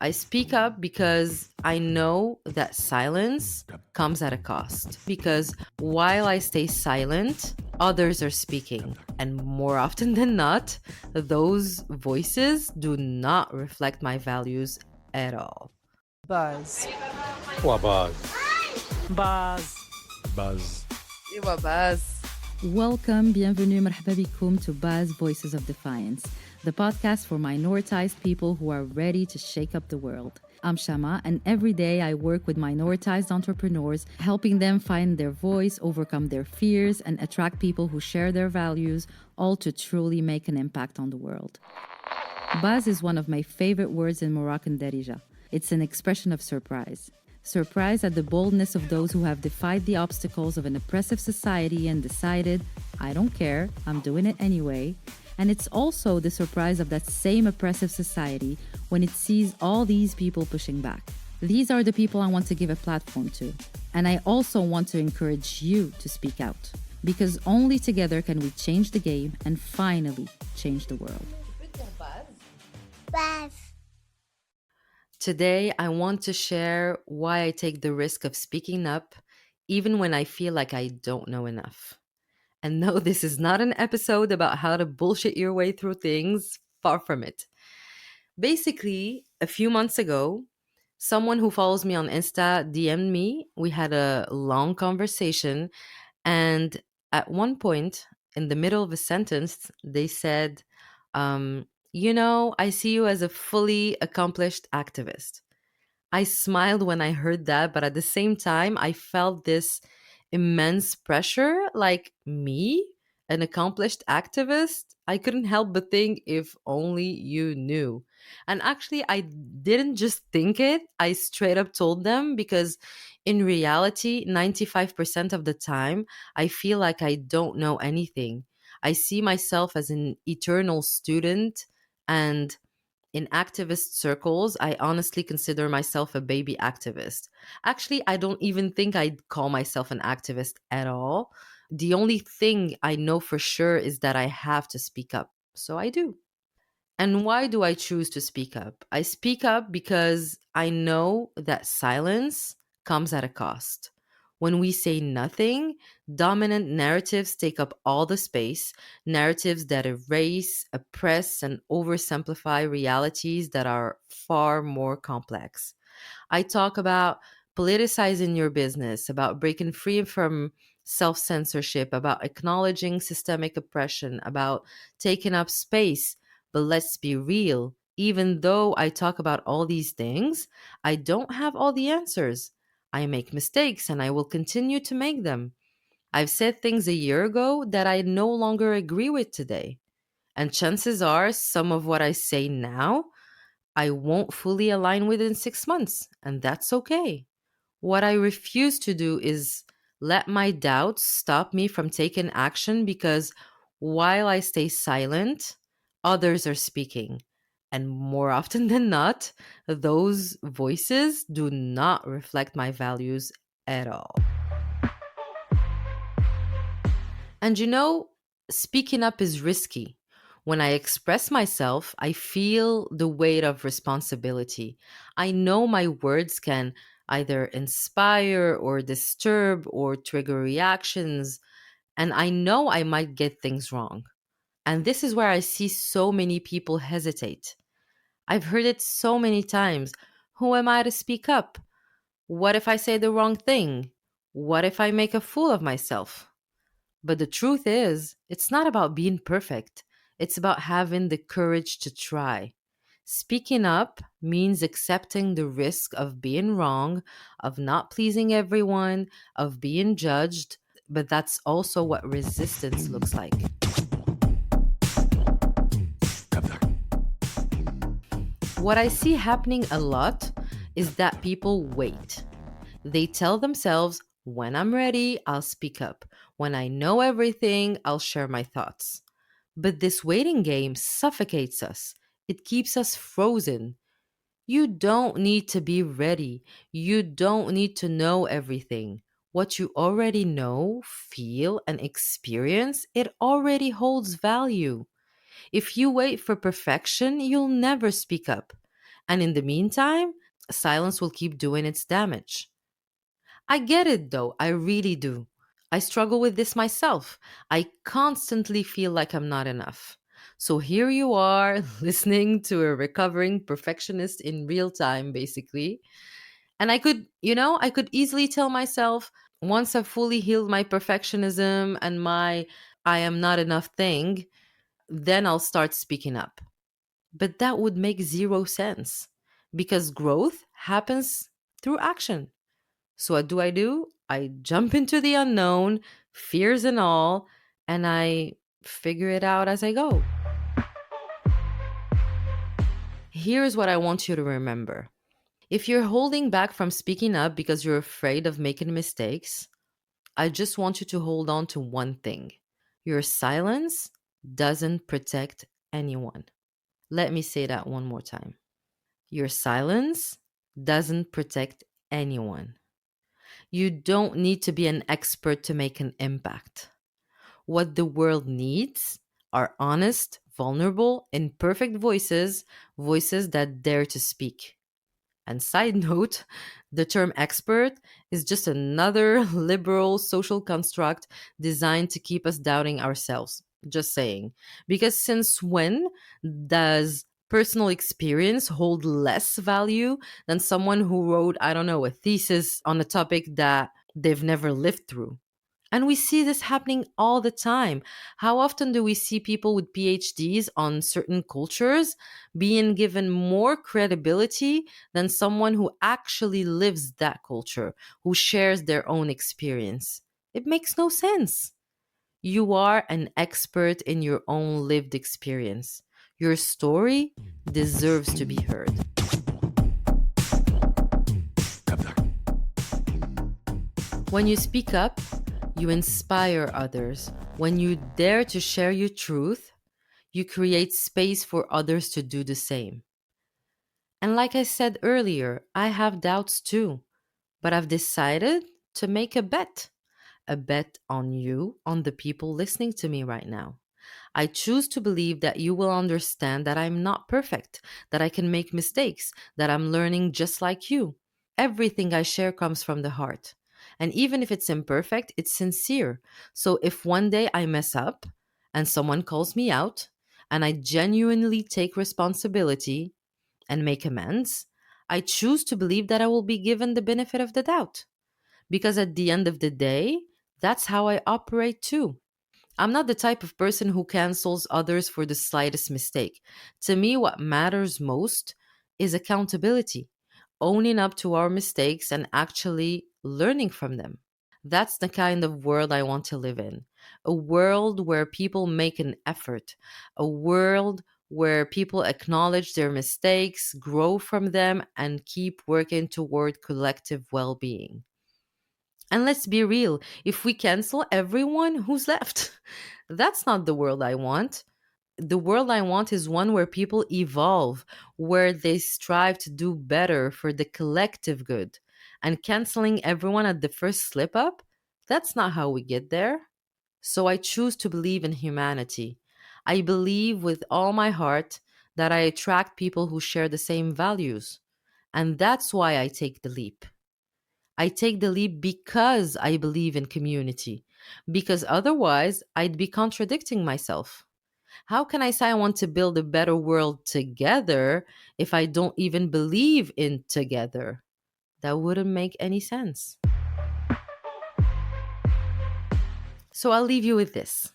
I speak up because I know that silence comes at a cost. Because while I stay silent, others are speaking. And more often than not, those voices do not reflect my values at all. Buzz. وباز Buzz. باز ايوه بس. Welcome, bienvenue, مرحبا بكم to Buzz Voices of Defiance, the podcast for minoritized people who are ready to shake up the world. I'm Shama, and every day I work with minoritized entrepreneurs, helping them find their voice, overcome their fears, and attract people who share their values, all to truly make an impact on the world. Buzz is one of my favorite words in Moroccan Darija. It's an expression of surprise. Surprise at the boldness of those who have defied the obstacles of an oppressive society and decided, I don't care, I'm doing it anyway. And it's also the surprise of that same oppressive society when it sees all these people pushing back. These are the people I want to give a platform to. And I also want to encourage you to speak out. Because only together can we change the game and finally change the world. Buzz. Today, I want to share why I take the risk of speaking up even when I feel like I don't know enough. And no, this is not an episode about how to bullshit your way through things, far from it. Basically, a few months ago, someone who follows me on Insta DM'd me. We had a long conversation, and at one point, in the middle of a sentence, they said, I see you as a fully accomplished activist. I smiled when I heard that, but at the same time, I felt this immense pressure. Like, me, an accomplished activist? I couldn't help but think, if only you knew. And actually, I didn't just think it, I straight up told them, because in reality, 95% of the time, I feel like I don't know anything. I see myself as an eternal student, and in activist circles, I honestly consider myself a baby activist. Actually, I don't even think I'd call myself an activist at all. The only thing I know for sure is that I have to speak up. So I do. And why do I choose to speak up? I speak up because I know that silence comes at a cost. When we say nothing, dominant narratives take up all the space, narratives that erase, oppress, and oversimplify realities that are far more complex. I talk about politicizing your business, about breaking free from self censorship, about acknowledging systemic oppression, about taking up space. But let's be real. Even though I talk about all these things, I don't have all the answers. I make mistakes and I will continue to make them. I've said things a year ago that I no longer agree with today. And chances are some of what I say now I won't fully align with in 6 months, and that's okay. What I refuse to do is let my doubts stop me from taking action, because while I stay silent, others are speaking. And more often than not, those voices do not reflect my values at all. And speaking up is risky. When I express myself, I feel the weight of responsibility. I know my words can either inspire or disturb or trigger reactions, and I know I might get things wrong. And this is where I see so many people hesitate. I've heard it so many times. Who am I to speak up? What if I say the wrong thing? What if I make a fool of myself? But the truth is, it's not about being perfect. It's about having the courage to try. Speaking up means accepting the risk of being wrong, of not pleasing everyone, of being judged, but that's also what resistance looks like. What I see happening a lot is that people wait. They tell themselves, when I'm ready, I'll speak up. When I know everything, I'll share my thoughts. But this waiting game suffocates us. It keeps us frozen. You don't need to be ready. You don't need to know everything. What you already know, feel, and experience, it already holds value. If you wait for perfection, you'll never speak up. And in the meantime, silence will keep doing its damage. I get it though, I really do. I struggle with this myself. I constantly feel like I'm not enough. So here you are, listening to a recovering perfectionist in real time, basically. And I could easily tell myself, once I've fully healed my perfectionism and my I am not enough thing, then I'll start speaking up. But that would make zero sense because growth happens through action. So what do? I jump into the unknown, fears and all, and I figure it out as I go. Here's what I want you to remember. If you're holding back from speaking up because you're afraid of making mistakes, I just want you to hold on to one thing. Your silence doesn't protect anyone. Let me say that one more time. Your silence doesn't protect anyone. You don't need to be an expert to make an impact. What the world needs are honest, vulnerable, imperfect voices, voices that dare to speak. And side note, the term expert is just another liberal social construct designed to keep us doubting ourselves. Just saying. Because since when does personal experience hold less value than someone who wrote, I don't know, a thesis on a topic that they've never lived through? And we see this happening all the time. How often do we see people with PhDs on certain cultures being given more credibility than someone who actually lives that culture, who shares their own experience? It makes no sense. You are an expert in your own lived experience. Your story deserves to be heard. When you speak up, you inspire others. When you dare to share your truth, you create space for others to do the same. And like I said earlier, I have doubts too, but I've decided to make a bet on you, on the people listening to me right now. I choose to believe that you will understand that I'm not perfect, that I can make mistakes, that I'm learning just like you. Everything I share comes from the heart. And even if it's imperfect, it's sincere. So if one day I mess up and someone calls me out and I genuinely take responsibility and make amends, I choose to believe that I will be given the benefit of the doubt. Because at the end of the day, that's how I operate too. I'm not the type of person who cancels others for the slightest mistake. To me, what matters most is accountability, owning up to our mistakes and actually learning from them. That's the kind of world I want to live in. A world where people make an effort, a world where people acknowledge their mistakes, grow from them, and keep working toward collective well being. And let's be real, if we cancel everyone, who's left? That's not the world I want. The world I want is one where people evolve, where they strive to do better for the collective good. And canceling everyone at the first slip up, that's not how we get there. So I choose to believe in humanity. I believe with all my heart that I attract people who share the same values. And that's why I take the leap. I take the leap because I believe in community, because otherwise I'd be contradicting myself. How can I say I want to build a better world together if I don't even believe in together? That wouldn't make any sense. So I'll leave you with this.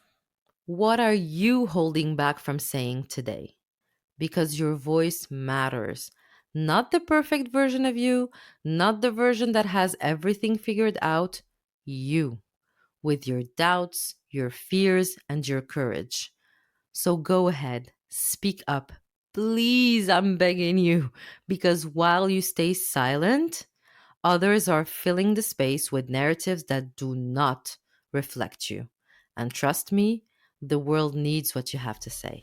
What are you holding back from saying today? Because your voice matters. Not the perfect version of you, not the version that has everything figured out. You, with your doubts, your fears, and your courage. So go ahead, speak up. Please, I'm begging you, because while you stay silent, others are filling the space with narratives that do not reflect you. And trust me, the world needs what you have to say.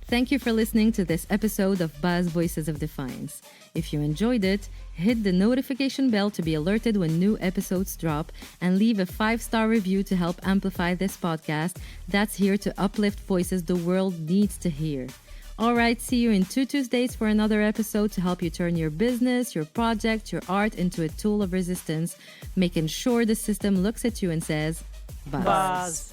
Thank you for listening to this episode of Buzz Voices of Defiance. If you enjoyed it, hit the notification bell to be alerted when new episodes drop and leave a 5-star review to help amplify this podcast that's here to uplift voices the world needs to hear. All right, see you in 2 Tuesdays for another episode to help you turn your business, your project, your art into a tool of resistance, making sure the system looks at you and says, buzz. Buzz.